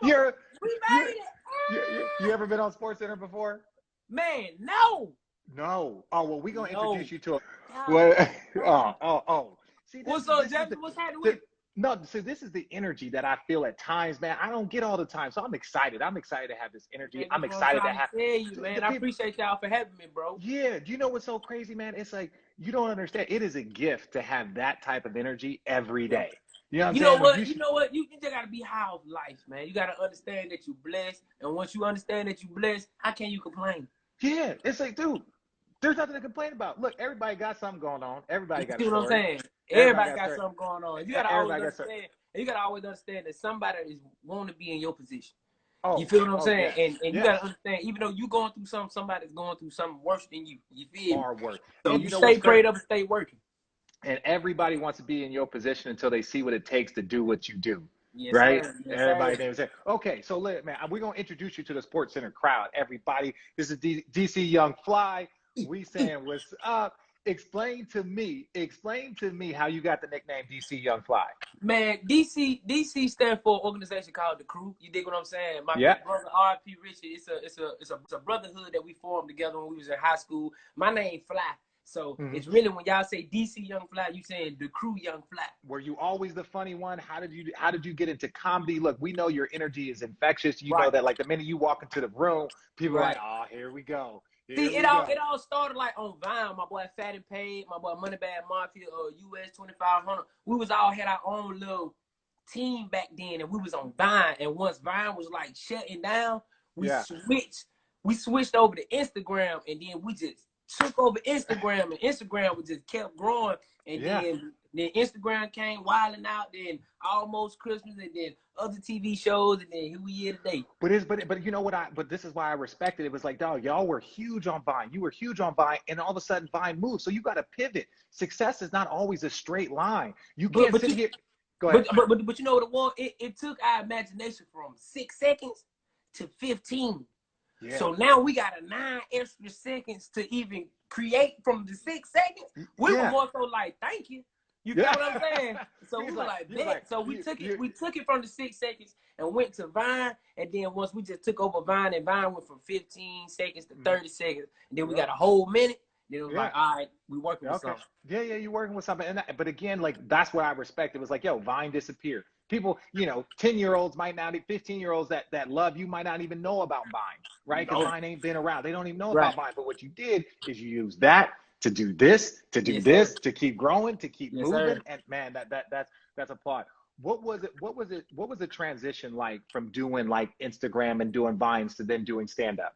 You're, We you made it. you ever been on Sports Center before? Man, no. No. Oh well, we're gonna No. introduce you to a. God, Well, no. oh. See, What's up, this is Jefferson? What's happening the with no. So this is the energy that I feel at times, man. I don't get all the time, so I'm excited. I'm excited to have this you? energy. Man, I'm that's what I'm excited to trying to have tell you, man. the I people. appreciate y'all for having me, bro. Yeah. Do you know what's so crazy, man? It's like you don't understand. It is a gift to have that type of energy every Yeah. day. You know what I'm You know saying? Like what? You know what? You just gotta be high of life, man. You gotta understand that you're blessed, and once you understand that you're blessed, how can you complain? yeah. It's like, dude, there's nothing to complain about. Look, everybody got something going on. Everybody You got a see what I'm story. saying? Everybody Everybody got a got story. something going on. You gotta always Everybody got a story. understand. You gotta always understand that somebody is want to be in your position. You Oh, feel what I'm oh saying? yes, And you gotta yes. understand, even though you going through something, somebody's going through something worse than you. You feel me? Far worse. So And you you know what's stay crazy? prayed up and stay working. And everybody wants to be in your position until they see what it takes to do what you do. Yes, Right? sir. Yes, Everybody sir. there say, okay, so look, man, we're gonna introduce you to the Sports Center crowd. Everybody, this is DC Young Fly. We saying what's up. Explain to me how you got the nickname DC Young Fly. Man, DC stand for an organization called the Crew. You dig what I'm saying? My Yeah. big brother R.P. Richard. It's a brotherhood that we formed together when we was in high school. My name Fly. So Mm-hmm. it's really when y'all say DC Young Fly, you saying the Crew Young Fly. Were you always the funny one? How did you get into comedy? Look, we know your energy is infectious. You know Right. that like the minute you walk into the room, people are like, Right. oh, here we go. See, Here it we all go. it all started like on Vine. My boy Fat and Paid, my boy Moneybag Mafia, US 2500. We was all had our own little team back then, and we was on Vine. And once Vine was like shutting down, we Yeah. switched. We switched over to Instagram, and then we just took over Instagram, and Instagram was just kept growing. And Yeah. then Instagram came wilding out. Then Almost Christmas, and then other TV shows, and then here we are today. But you know what but this is why I respected it. It was like, dog, y'all were huge on Vine. You were huge on Vine, and all of a sudden Vine moved. So you got to pivot. Success is not always a straight line. You But can't but sit you here. Go ahead. but you know what it was? It took our imagination from 6 seconds to 15. Yeah. So now we got a 9 extra seconds to even create from the 6 seconds. We were Yeah. more so like, thank you. You Yeah. feel what I'm saying? So we were like, bet. So we took it from the 6 seconds and went to Vine. And then once we just took over Vine, and Vine went from 15 seconds to 30 seconds. And then we got a whole minute. Then it was like, all right, we working with something. Yeah, you're working with something. But again, like that's what I respect. It was like, yo, Vine disappeared. People, 10-year-olds might not, 15-year-olds that love you might not even know about Vine, right? Because Vine ain't been around. They don't even know about Vine. But what you did is you used that to do this, to keep growing, to keep moving. Sir. And man, that's applaud. What was the transition like from doing like Instagram and doing Vines to then doing stand-up?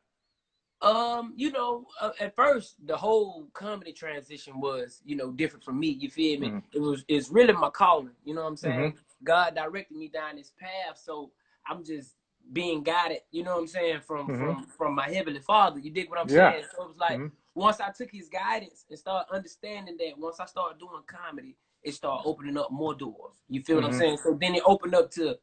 At first the whole comedy transition was, different from me. You feel me? Mm-hmm. It's really my calling. You know what I'm saying? Mm-hmm. God directed me down this path, so I'm just being guided. You know what I'm saying? From my heavenly Father. You dig what I'm saying? So it was like once I took His guidance and started understanding that, once I started doing comedy, it started opening up more doors. You feel what I'm saying? So then it opened up to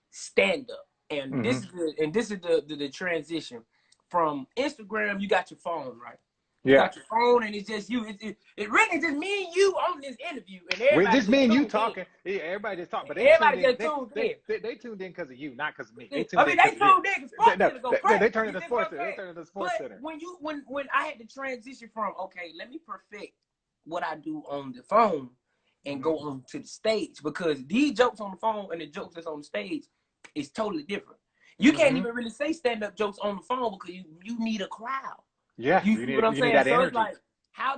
stand up, and this is the transition. From Instagram, you got your phone, right? You got your phone, and it's just you. It really just me and you on this interview, and everybody just me and you talking. In. Yeah, everybody just talking, but everybody just tuned in. They tuned in because of you, not because of me. They tuned in because Sports Center go crazy. They turned into Sports Center. They turned into Sports Center. When I had to transition from, okay, let me perfect what I do on the phone and go on to the stage, because these jokes on the phone and the jokes that's on the stage is totally different. You can't even really say stand-up jokes on the phone because you need a crowd. Yeah, you see what I'm saying? Need that so energy. It's like, how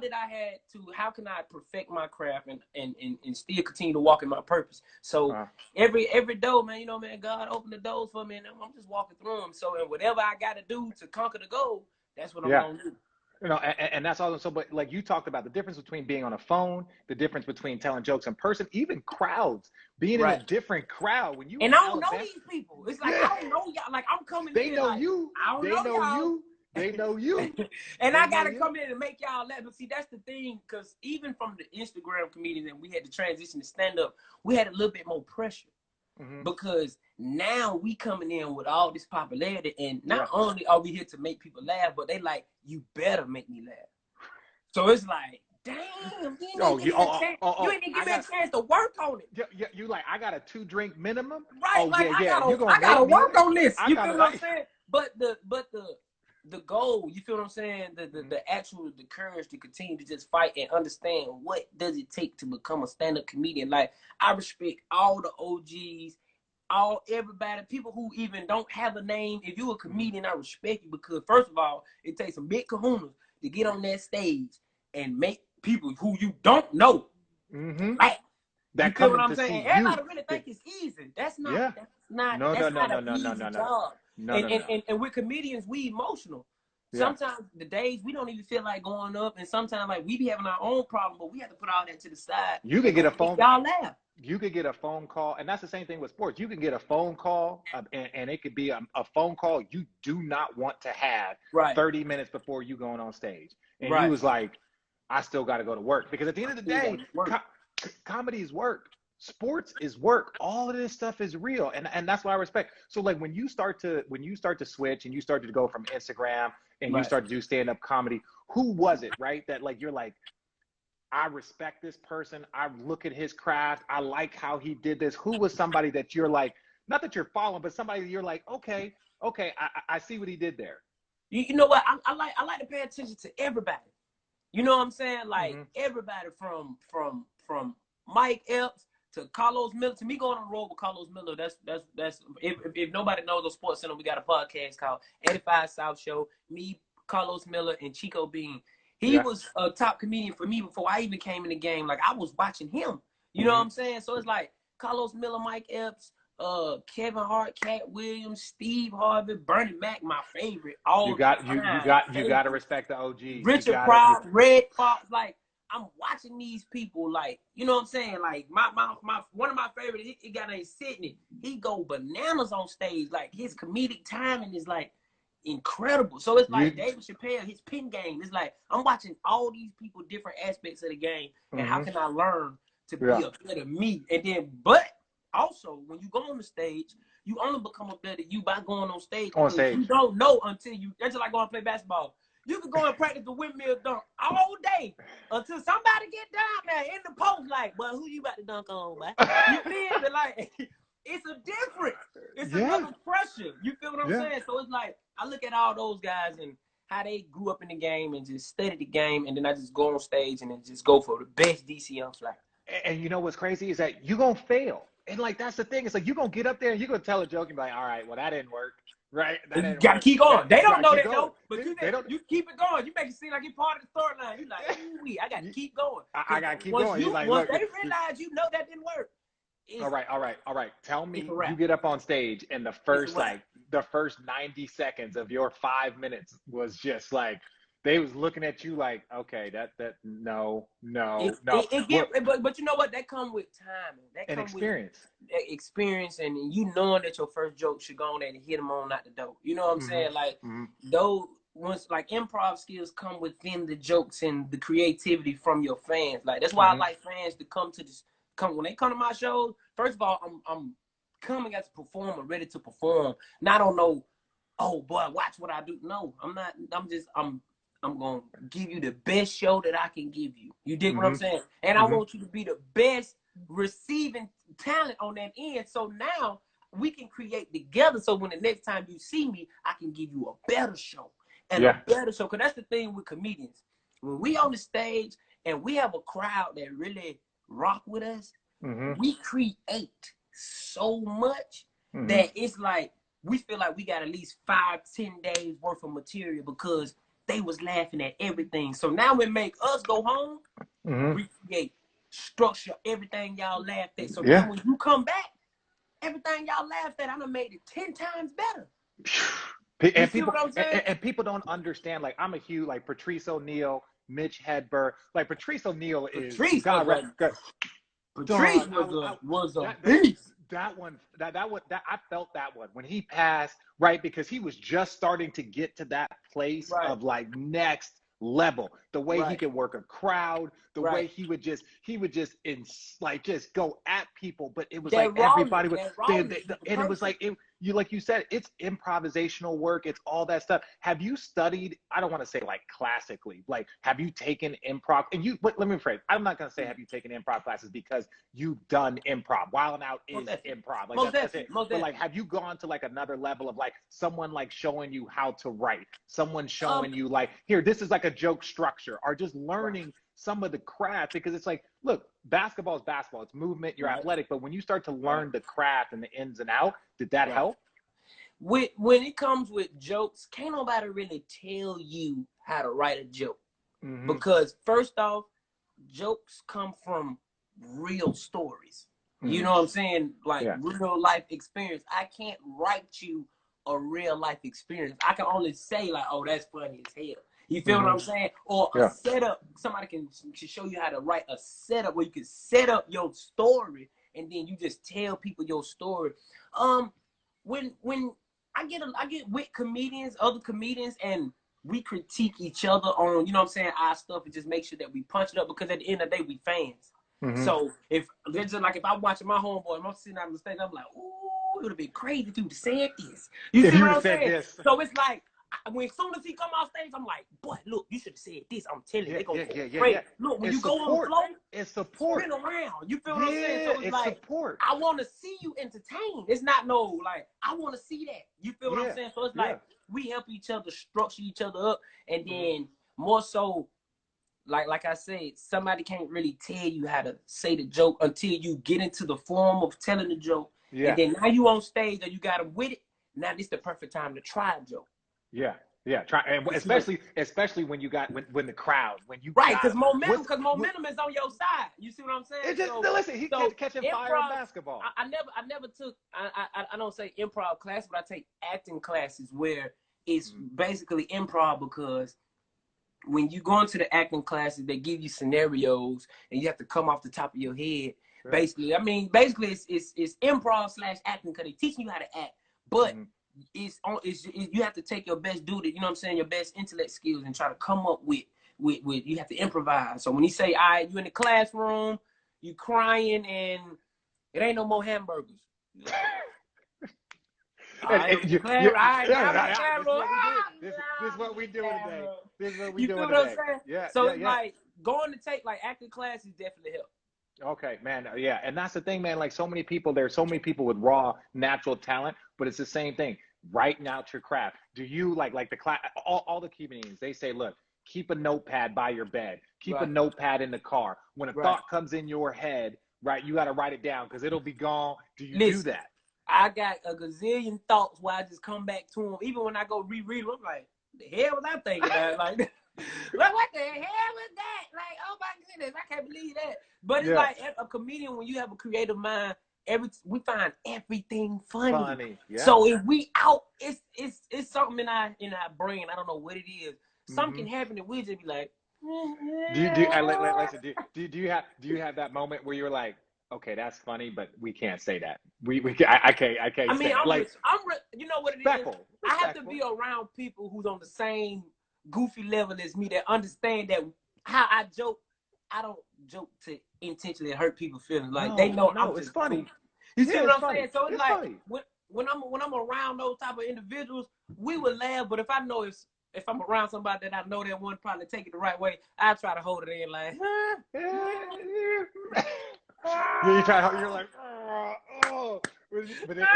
can I perfect my craft and still continue to walk in my purpose? So every door, man, man, God opened the doors for me, and I'm just walking through them. So, and whatever I got to do to conquer the goal, that's what I'm gonna do. And that's all. So, but like you talked about the difference between being on a phone, the difference between telling jokes in person, even crowds, being in a different crowd. When you and I don't know these people. It's like, I don't know y'all. Like, I'm coming they in. Know like, you. I don't they know know y'all. you. They know you. And I gotta come in and make y'all laugh. But see, that's the thing, because even from the Instagram comedians, and we had to transition to stand up, we had a little bit more pressure. Because now we coming in with all this popularity, and not only are we here to make people laugh, but they like, you better make me laugh. So it's like, damn, you ain't even give me a chance to work on it. You like, I got a 2-drink minimum. Right, like You I gotta work on this. You feel what I'm saying? But the goal, you feel what I'm saying? The courage to continue to just fight and understand what does it take to become a stand-up comedian. Like, I respect all the OGs, everybody, people who even don't have a name. If you a comedian, I respect you, because first of all, it takes some big kahunas to get on that stage and make people who you don't know laugh. That you feel what I'm saying? Everybody really think it's easy. That's not. Yeah. That's not an easy job. And with comedians, we emotional. Sometimes the days we don't even feel like going up, and sometimes like we be having our own problem, but we have to put all that to the side. You could get a phone. Y'all laugh. You could get a phone call, and that's the same thing with sports. You can get a phone call, and it could be a phone call you do not want to have 30 minutes before you going on stage. And you was like, I still got to go to work. Because at the end of the day, comedy is work. Sports is work. All of this stuff is real. And that's what I respect. So like when you start to switch and you start to go from Instagram and you start to do stand-up comedy, who was it, right? That like, you're like, I respect this person. I look at his craft. I like how he did this. Who was somebody that you're like, not that you're following, but somebody that you're like, okay, I see what he did there. You know what? I like to pay attention to everybody. You know what I'm saying? Like everybody from Mike Epps to Carlos Miller. To me, going on the road with Carlos Miller, that's if nobody knows the Sports Center, we got a podcast called 85 South Show. Me, Carlos Miller, and Chico Bean. He was a top comedian for me before I even came in the game. Like, I was watching him. You know what I'm saying? So it's like Carlos Miller, Mike Epps, Kevin Hart, Cat Williams, Steve Harvey, Bernie Mac, my favorite. You got to respect the OGs. Richard Pryor, Red Fox. Like, I'm watching these people. Like, you know what I'm saying? Like, my one of my favorites, he got named Sidney. He go bananas on stage. Like, his comedic timing is like incredible. So it's like David Chappelle, his pin game. It's like I'm watching all these people, different aspects of the game, and how can I learn to be a better me? And then, but also when you go on the stage, you only become a better you by going on stage. You don't know until you. That's just like going to play basketball. You can go and practice the windmill dunk all day until somebody get down there in the post. Like, well, who you about to dunk on, man? You feel it? Like, it's a difference. It's another pressure. You feel what I'm saying? So it's like, I look at all those guys and how they grew up in the game and just studied the game, and then I just go on stage and then just go for the best DCM flat. And you know what's crazy is that you're going to fail. And like, that's the thing. It's like, you're going to get up there and you're going to tell a joke and be like, all right, well, that didn't work. Right? You got to keep going. They don't know that though, but you keep it going. You make it seem like you're part of the storyline. You're like, ooh, I got to keep going. I got to keep going. Once they realize you know that didn't work. All right. Tell me you get up on stage and the first 90 seconds of your 5 minutes was just like, they was looking at you like, okay, no. But you know what? That come with timing. That come experience. With experience, and you knowing that your first joke should go on there and hit them on out the door. You know what I'm saying? Like, those once like improv skills come within the jokes and the creativity from your fans. Like, that's why I like fans to come when they come to my shows. First of all, I'm coming as a performer, ready to perform. Not on no, oh boy, watch what I do. No, I'm not. I'm going to give you the best show that I can give you. You dig what I'm saying? And I want you to be the best receiving talent on that end. So now we can create together. So when the next time you see me, I can give you a better show and a better show. Because that's the thing with comedians. When we on the stage and we have a crowd that really rock with us, we create so much that it's like we feel like we got at least 5-10 days worth of material because they was laughing at everything. So now it make us go home, recreate, structure everything y'all laughed at. So now when you come back, everything y'all laughed at, I done made it 10 times better. And people don't understand. Like, I'm a huge, like, Patrice O'Neal, Mitch Hedberg. Like, Patrice O'Neal is Patrice was a beast. That one, I felt that one when he passed, right? Because he was just starting to get to that place of like next level. The way he could work a crowd, the way he would just just go at people. But it was like everybody was, and it was like like you said, it's improvisational work. It's all that stuff. Have you studied, I don't want to say like classically, like, have you taken improv? And let me rephrase. I'm not going to say, have you taken improv classes, because you've done improv. Wild 'N Out is improv. Like that's it. But like, have you gone to like another level of like someone like showing you how to write, someone showing you like, here, this is like a joke structure, or just learning some of the craft? Because it's like, look, basketball is basketball. It's movement. You're athletic. But when you start to learn the craft and the ins and out, did that help? When it comes with jokes, can't nobody really tell you how to write a joke. Because first off, jokes come from real stories. You know what I'm saying? Like real life experience. I can't write you a real life experience. I can only say like, oh, that's funny as hell. You feel what I'm saying? Or a setup. Somebody can show you how to write a setup where you can set up your story and then you just tell people your story. When I get with comedians, other comedians, and we critique each other on, you know what I'm saying, our stuff, and just make sure that we punch it up, because at the end of the day, we fans. So if I'm watching my homeboy and I'm sitting on the stage, I'm like, ooh, it would have been crazy if you would have said this. You see what I'm saying? So it's like, when as soon as he come off stage, I'm like, boy, look, you should have said this. I'm telling you, they gonna go great. Look, when you go on the floor, it's support. Spin around. You feel what I'm saying? So it's like, support. I want to see you entertained. It's not no like, I want to see that. You feel what I'm saying? So it's like, we help each other structure each other up, and then more so, like I said, somebody can't really tell you how to say the joke until you get into the form of telling the joke. And then now you on stage or you got them with it. Now this the perfect time to try a joke. Try, and especially when you got when the crowd, when you because momentum is on your side. You see what I'm saying? It just, listen, he's catching fire in basketball. I never took I don't say improv class, but I take acting classes where it's basically improv, because when you go into the acting classes, they give you scenarios and you have to come off the top of your head. Basically, it's improv / acting, because they teaching you how to act, but you have to take your best duty, you know what I'm saying, your best intellect skills, and try to come up with you have to improvise. So when you say, all right, you in the classroom, you crying, and it ain't no more hamburgers. This is what we doing today. This is what we doing today. So it's like, going to take like acting classes definitely help. Okay, man. And that's the thing, man. Like, there's so many people with raw natural talent, but it's the same thing. Writing out your craft. Do you like the class? All the comedians, they say, look, keep a notepad by your bed. Keep a notepad in the car. When a thought comes in your head, right, you got to write it down, because it'll be gone. Do you do that? I got a gazillion thoughts where I just come back to them. Even when I go reread them, I'm like, the hell was I thinking about? Like, what the hell was that? Like, oh my goodness, I can't believe that. But it's like, a comedian, when you have a creative mind, we find everything funny. So if we out, it's something in our brain. I don't know what it is. Something can happen, and we just be like, do you have that moment where you're like, okay, that's funny, but we can't say that. I can't. I mean, say you know what it is? I have to be around people who's on the same goofy level as me, that understand that how I joke, I don't joke to intentionally hurt people's feelings. Like, they know I'm just funny. Cool. You see what I'm saying? So it's like, funny. when I'm around those type of individuals, we would laugh. But if I know if I'm around somebody that I know that won't probably take it the right way, I try to hold it in like, you're like, oh. But then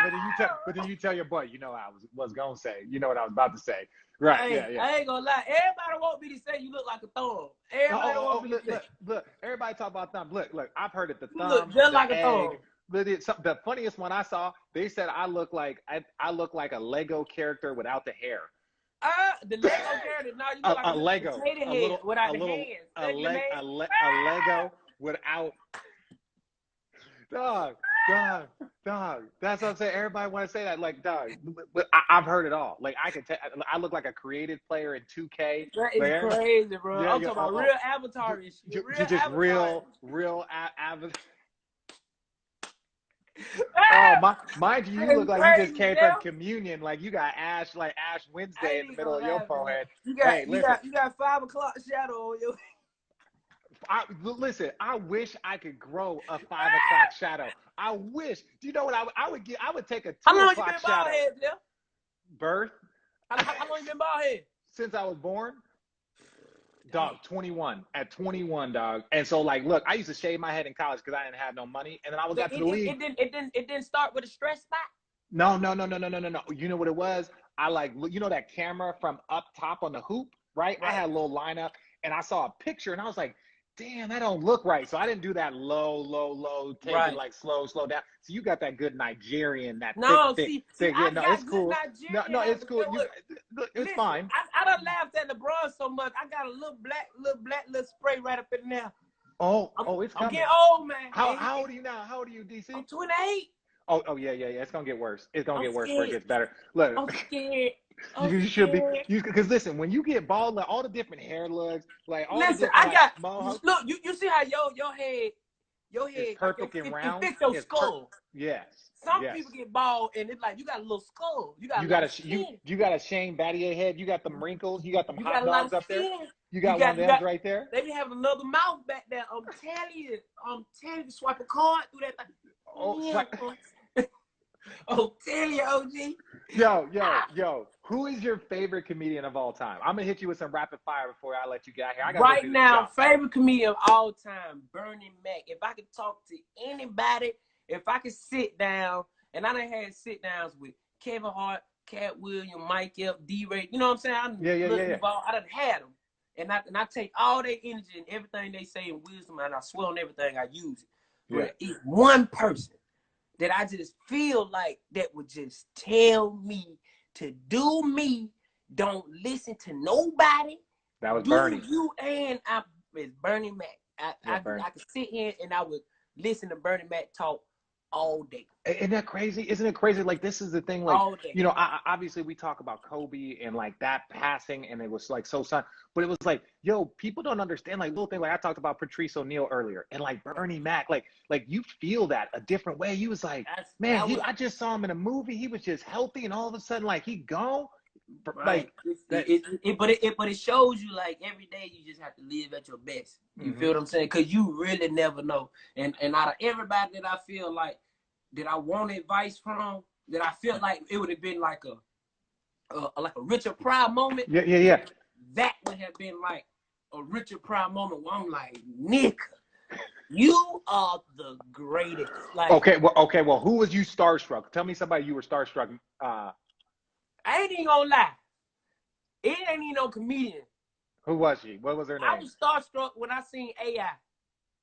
you tell your boy, you know what I was gonna say. You know what I was about to say. Right, I ain't gonna lie. Everybody want me to say you look like a thumb. Everybody want me to say. Look, everybody talk about thumb. Look, I've heard it, the thumb, look just like egg. A thumb. But the funniest one I saw, they said I look like a Lego character without the hair. The Lego character. No, you look like a Lego. Potato head without the hands. A Lego without. Dog. That's what I'm saying. Everybody want to say that. Like, dog, I've heard it all. Like, I can tell. I look like a creative player in 2K. That is crazy, bro. I'm talking about real avatar and shit. Just real avatar. Mind you look like you just came from communion. Like, you got Ash Wednesday in the middle of your forehead. You got 5 o'clock shadow on your. Listen, I wish I could grow a 5 o'clock shadow. I wish. Do you know what I would get? I would take a 2 How long you o'clock been shadow. bald head, Jeff? Birth. How long you been bald head? Since I was born. Dog, 21. At 21, dog. And so, like, look, I used to shave my head in college because I didn't have no money. And then I was at the league. It didn't start with a stress spot? No. You know what it was? I like, you know that camera from up top on the hoop, right? I had a little lineup, and I saw a picture, and I was like, damn, that don't look right. So I didn't do that low, take it like slow down. So you got that good Nigerian, that thick. Yeah, no, it's cool. No, it's cool. It's fine. I done laughed at LeBron so much. I got a little black spray right up in there. Oh, it's coming. I'm getting old, man. How old are you now? How old are you, DC? I'm 28. Oh, yeah. It's gonna get worse. It's gonna get worse before it gets better. Look, I'm scared. You should be, because listen, when you get bald, like all the different hair looks, like all the different, look, you see how your head is perfect and round. It fits your skull. Yes. Some people get bald and it's like you got a little skull. You got a Shane Battier head. You got them wrinkles. You got them hot dogs up there. You got one of them right there. They be having another mouth back there. I'm telling you, swipe a card through that thing. Oh, tell you, OG. Yo. Who is your favorite comedian of all time? I'm gonna hit you with some rapid fire before I let you get out here. Right now, favorite comedian of all time, Bernie Mac. If I could talk to anybody, if I could sit down, and I done had sit downs with Kevin Hart, Cat Williams, Mike Epps, D-Ray. You know what I'm saying? I done had them, and I take all their energy and everything they say in wisdom, and I swear on everything I use it. But it's one person that I just feel like that would just tell me to do me, don't listen to nobody. That was Bernie. It's Bernie Mac. I could sit here and I would listen to Bernie Mac talk all day. Isn't that crazy? Isn't it crazy? Like, this is the thing, like, you know, obviously we talk about Kobe and like that passing, and it was like so sad, but it was like, yo, people don't understand, like, little thing, like I talked about Patrice O'Neal earlier, and like Bernie Mac, like you feel that a different way. He was like, I just saw him in a movie. He was just healthy, and all of a sudden, like, he gone. Right. But it shows you, like, every day you just have to live at your best. You feel what I'm saying? Because you really never know. And out of everybody that I feel like that I want advice from, that I feel like it would have been like a Richard Pryor moment. Yeah. That would have been like a Richard Pryor moment where I'm like, Nick, you are the greatest. Like, okay. Well, who was you starstruck? Tell me somebody you were starstruck. I ain't even gonna lie. It ain't even no comedian. Who was she? What was her name? I was starstruck when I seen AI.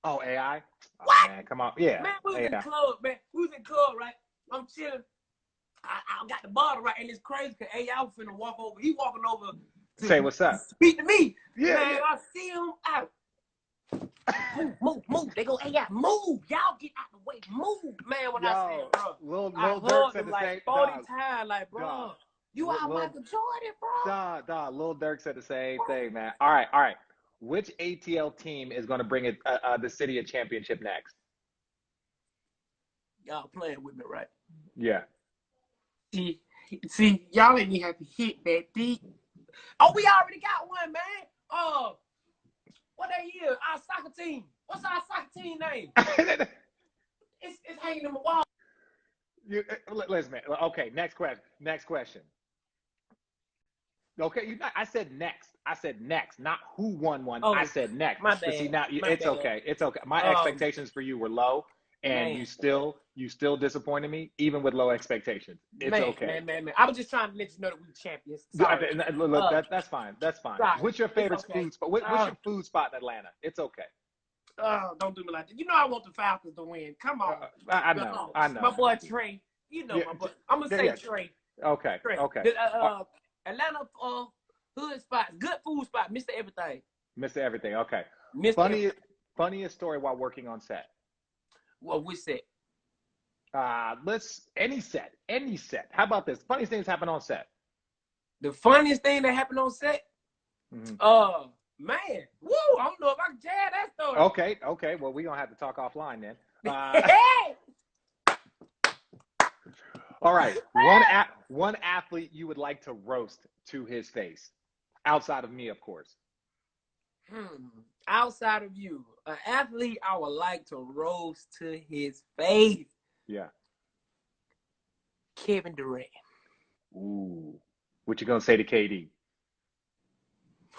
Oh, AI? Oh, what? Man, come on. Yeah. Man, we was in the club, man. We was in the club, right? I'm chilling. I got the bottle, right? And it's crazy because AI was finna walk over. He walking over to say what's up. Speak to me. Yeah. Man, I see him out. Move. They go, AI, move. Y'all get out the way. Move. Man, when I said, bro. Lil Durk said the like same 40 times, like, bro. You are Michael Jordan, bro. Lil Durk said the same thing, man. All right. Which ATL team is going to bring the city a championship next? Y'all playing with me, right? Yeah. See, y'all ain't even have to hit that deep. Oh, we already got one, man. What that year? Our soccer team. What's our soccer team name? it's hanging in the wall. Listen, man. Okay, next question. Okay, I said next, not who won one. I said next. My bad. See, now it's okay. It's okay. My expectations for you were low, and you still disappointed me, even with low expectations. It's okay. Man. I was just trying to let you know that we champions. Sorry. Look, that's fine. That's fine. Sorry. What's your favorite food spot? What's your food spot in Atlanta? It's okay. Don't do me like that. You know I want the Falcons to win. Come on. I know. My boy Trey. You know my boy. I'm gonna say Trey. Okay. Trey. Okay. Atlanta hood spots, good food spot, Mr. Everything. Mr. Everything. Okay. Funniest story while working on set. Well, which set? Any set. How about this? Funniest things happen on set. The funniest thing that happened on set? Mm-hmm. Man, woo! I don't know if I can jab that story. Okay. Well, we're gonna have to talk offline then. Hey! All right. One athlete you would like to roast to his face, outside of me, of course. Outside of you, an athlete I would like to roast to his face. Yeah. Kevin Durant. Ooh. What you gonna say to KD?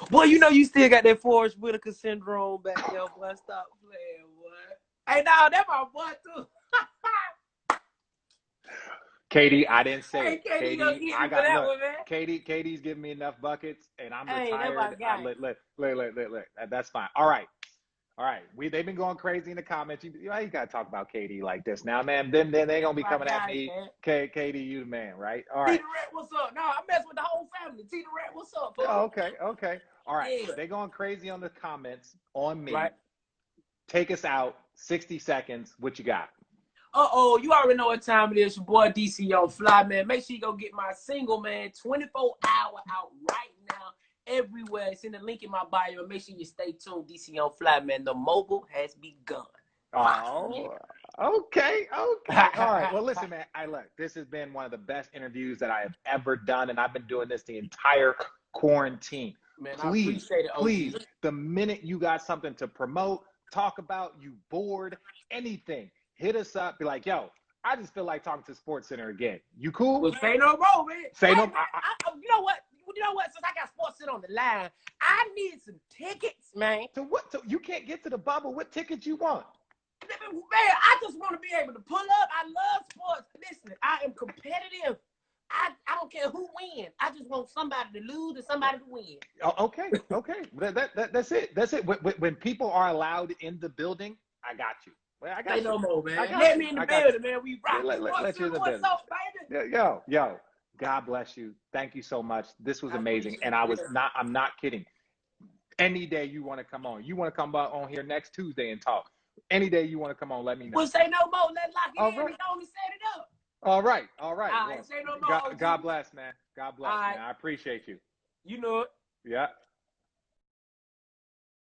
Boy, you know you still got that Forrest Whitaker syndrome back there, boy. Stop playing, boy. Hey, no, that's my boy, too. KD, I didn't say hey, it. KD, I got that look. one, man. KD's giving me enough buckets, and I'm Hey, retired. Look. That's fine. All right. They've been going crazy in the comments. You gotta talk about KD like this now, man. Then they gonna be coming at me. KD, you the man, right? All right. T-Durant, what's up? No, I mess with the whole family. T-Durant, what's up? Oh, okay. All right. Yeah. They going crazy on the comments on me. Right. Take us out. 60 seconds. What you got? You already know what time it is. Your boy DC on Fly, man. Make sure you go get my single, man. 24-hour out right now. Everywhere. It's in the link in my bio. Make sure you stay tuned. DC on Fly, man. The mobile has begun. Oh, okay. All right. Well, listen, man. Look, this has been one of the best interviews that I have ever done, and I've been doing this the entire quarantine. Man, please, I appreciate it, please, the minute you got something to promote, talk about, you bored, anything, hit us up. Be like, yo, I just feel like talking to Sports Center again. You cool? Well, say no more, man. Say no. You know what? Since I got Sports Center on the line, I need some tickets, man. To what? You can't get to the bubble. What tickets you want? Man, I just want to be able to pull up. I love sports. Listen, I am competitive. I don't care who wins. I just want somebody to lose and somebody to win. Oh, okay. That's it. When people are allowed in the building, I got you. Well, I got you. No more, man. Let me in the building, man. We rock. Let you in the building. What's up, baby? Yo. God bless you. Thank you so much. This was amazing, and I'm not kidding. Any day you want to come on, you want to come on here next Tuesday and talk. Any day you want to come on, let me know. Well, say no more. Let's lock it in. We only set it up. All right. All right, say no more. God bless, man. God bless, man. I appreciate you. You know it. Yeah.